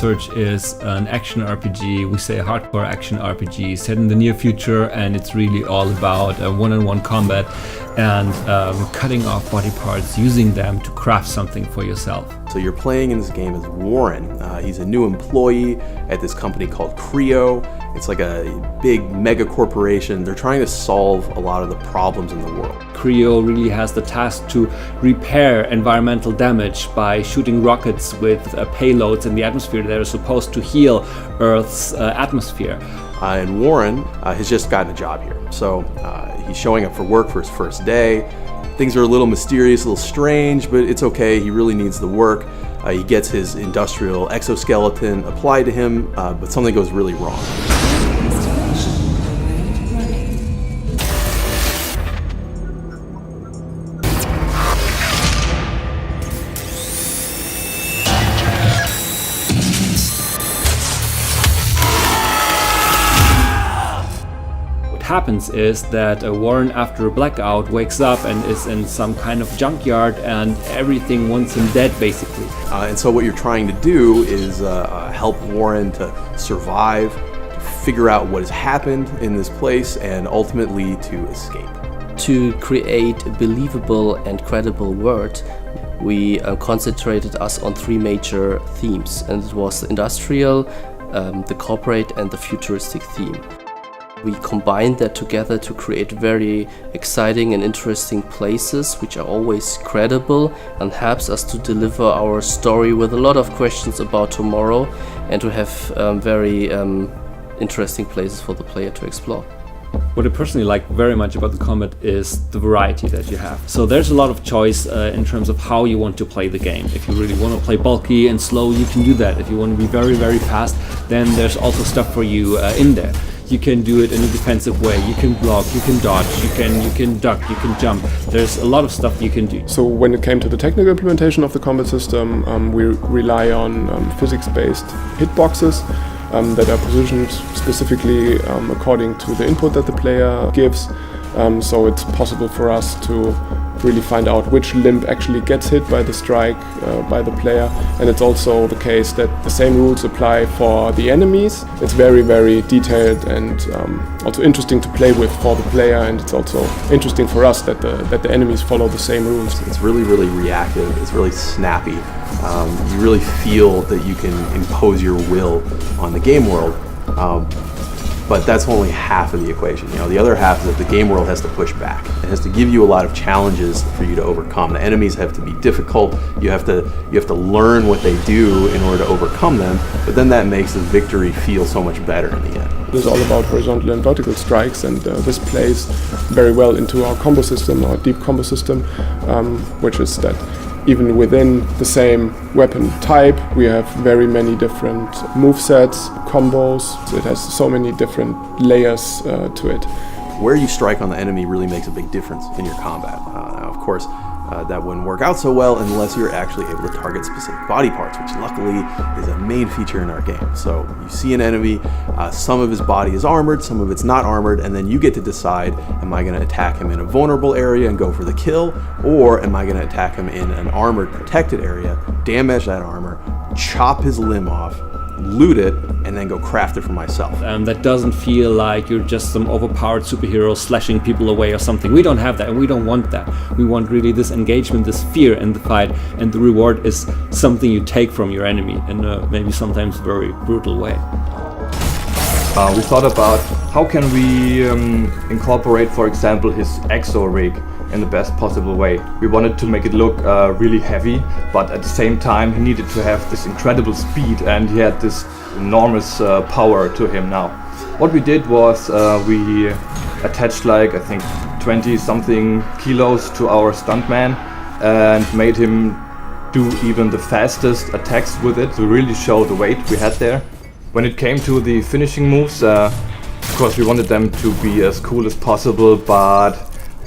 Search is an action RPG, we say a hardcore action RPG set in the near future, and it's really all about one-on-one combat and cutting off body parts, using them to craft something for yourself. So you're playing in this game as Warren. He's a new employee at this company called CREO. It's like a big mega corporation. They're trying to solve a lot of the problems in the world. CREO really has the task to repair environmental damage by shooting rockets with payloads in the atmosphere that are supposed to heal Earth's atmosphere. And Warren has just gotten a job here. So he's showing up for work for his first day. Things are a little mysterious, a little strange, but it's okay. He really needs the work. He gets his industrial exoskeleton applied to him, but something goes really wrong. Happens is that Warren, after a blackout, wakes up and is in some kind of junkyard, and everything wants him dead, basically. And so what you're trying to do is help Warren to survive, to figure out what has happened in this place, and ultimately to escape. To create a believable and credible world, we concentrated us on three major themes, and it was the industrial, the corporate, and the futuristic theme. We combined that together to create very exciting and interesting places which are always credible and helps us to deliver our story with a lot of questions about tomorrow and to have very interesting places for the player to explore. What I personally like very much about the combat is the variety that you have. So there's a lot of choice in terms of how you want to play the game. If you really want to play bulky and slow, you can do that. If you want to be very, very fast, then there's also stuff for you in there. You can do it in a defensive way. You can block, you can dodge, you can duck, you can jump. There's a lot of stuff you can do. So when it came to the technical implementation of the combat system, we rely on physics-based hitboxes that are positioned specifically according to the input that the player gives. So it's possible for us to really find out which limb actually gets hit by the strike by the player, and it's also the case that the same rules apply for the enemies. It's very, very detailed and also interesting to play with for the player, and it's also interesting for us that the enemies follow the same rules. It's really, really reactive. It's really snappy. You really feel that you can impose your will on the game world. But that's only half of the equation. You know, the other half is that the game world has to push back. It has to give you a lot of challenges for you to overcome. The enemies have to be difficult. You have to learn what they do in order to overcome them. But then that makes the victory feel so much better in the end. It is all about horizontal and vertical strikes, and this plays very well into our combo system, our deep combo system, which is that even within the same weapon type, we have very many different movesets, combos. It has so many different layers to it. Where you strike on the enemy really makes a big difference in your combat. Of course, that wouldn't work out so well unless you're actually able to target specific body parts, which luckily is a main feature in our game. So you see an enemy, some of his body is armored, some of it's not armored, and then you get to decide, am I going to attack him in a vulnerable area and go for the kill, or am I going to attack him in an armored, protected area, damage that armor, chop his limb off, loot it, and then go craft it for myself. That doesn't feel like you're just some overpowered superhero slashing people away or something. We don't have that, and we don't want that. We want really this engagement, this fear in the fight, and the reward is something you take from your enemy in a maybe sometimes very brutal way. We thought about how can we incorporate, for example, his exo rig in the best possible way. We wanted to make it look really heavy, but at the same time he needed to have this incredible speed, and he had this enormous power to him now. What we did was we attached like I think 20 something kilos to our stuntman and made him do even the fastest attacks with it to really show the weight we had there. When it came to the finishing moves, of course we wanted them to be as cool as possible, but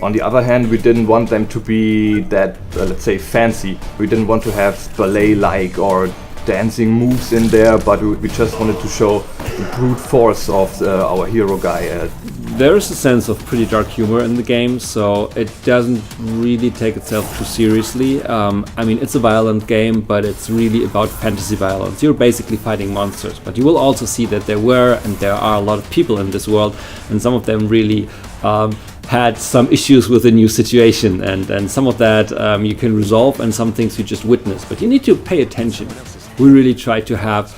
on the other hand, we didn't want them to be that, let's say, fancy. We didn't want to have ballet-like or dancing moves in there, but we just wanted to show the brute force of our hero guy. There is a sense of pretty dark humor in the game, so it doesn't really take itself too seriously. I mean, it's a violent game, but it's really about fantasy violence. You're basically fighting monsters, but you will also see that there are a lot of people in this world, and some of them really had some issues with the new situation, and some of that you can resolve, and some things you just witness, but you need to pay attention. We really try to have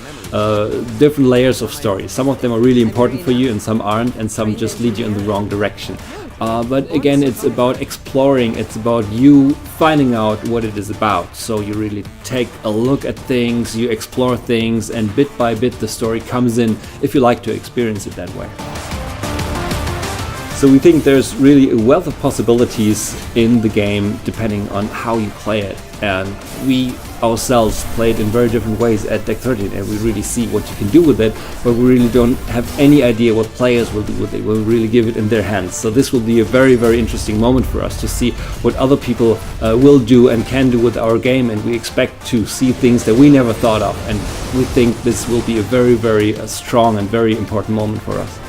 different layers of story. Some of them are really important for you and some aren't, and some just lead you in the wrong direction. But again, it's about exploring, it's about you finding out what it is about. So you really take a look at things, you explore things, and bit by bit the story comes in if you like to experience it that way. So we think there's really a wealth of possibilities in the game depending on how you play it. And we ourselves play it in very different ways at Deck 13, and we really see what you can do with it, but we really don't have any idea what players will do with it. We'll really give it in their hands. So this will be a very, very interesting moment for us to see what other people will do and can do with our game, and we expect to see things that we never thought of, and we think this will be a very, very strong and very important moment for us.